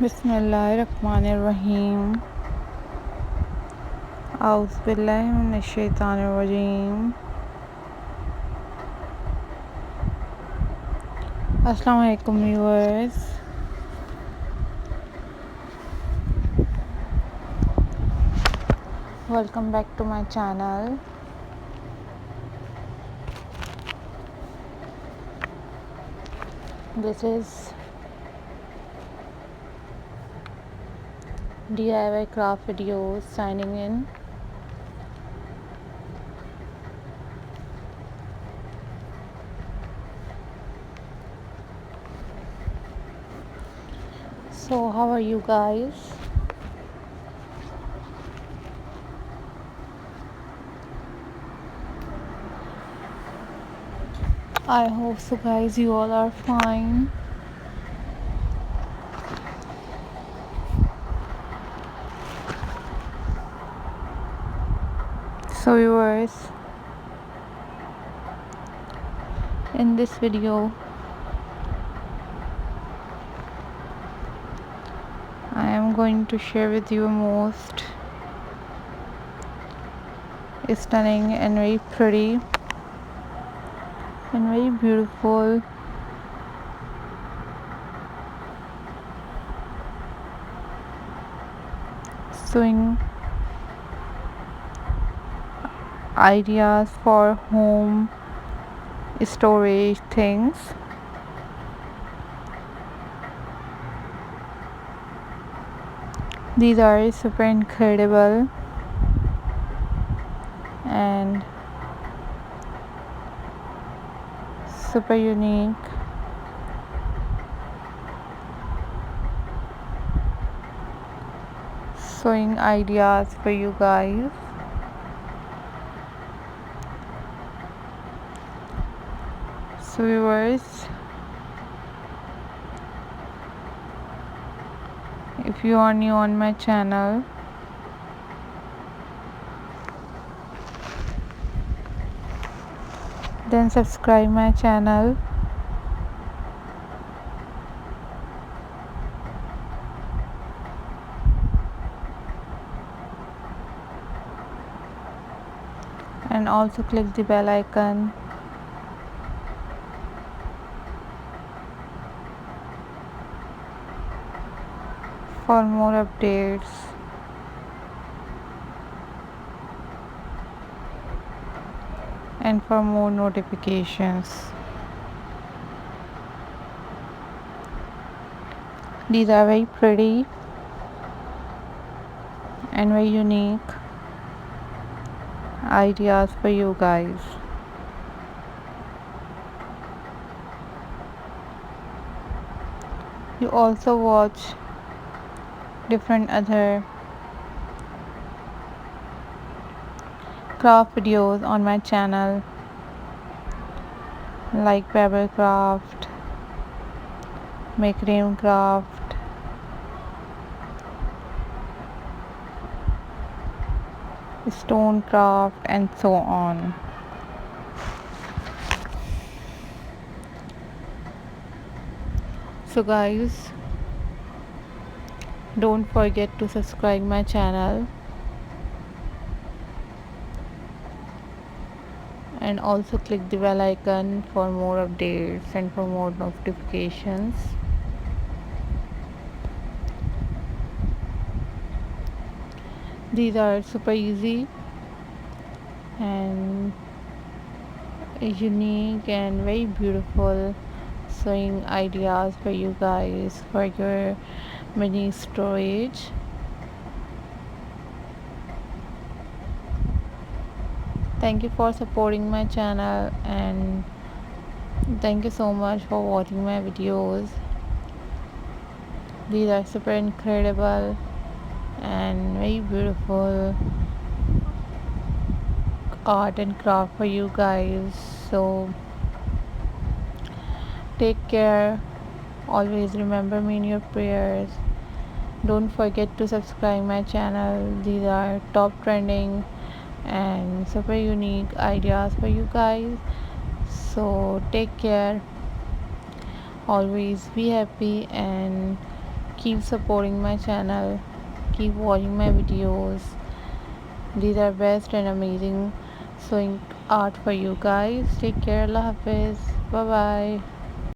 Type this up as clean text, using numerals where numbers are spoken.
बिस्मिल्लाहिर्रहमानिर्रहीम। औज़ुबिल्लाहि मिनश्शैतानिर्रजीम। अस्सलाम वालेकुम viewers. Welcome back to my channel. This is DIY craft videos signing in. So how are you guys? I hope so guys, you all are fine. So viewers, in this video I am going to share with you most stunning and very pretty and very beautiful sewing ideas for home storage things. These are super incredible and super unique. Sewing ideas for you guys. So viewers, if you are new on my channel, then subscribe my channel and also click the bell icon for more updates. And for more notifications. These are very pretty and very unique ideas for you guys. You also watch different other craft videos on my channel like paper craft, macrame craft, stone craft, and so on. So guys, don't forget to subscribe my channel and also click the bell icon for more updates and for more notifications. These are super easy and unique and very beautiful sewing ideas for you guys for your mini storage. Thank you for supporting my channel and thank you so much for watching my videos. These are super incredible and very beautiful art and craft for you guys. So take care, always remember me in your prayers. Don't forget to subscribe my channel. These are top trending and super unique ideas for you guys. So take care, always be happy and Keep supporting my channel, keep watching my videos. These are best and amazing sewing art for you guys. Take care. Allah Hafiz. Bye bye.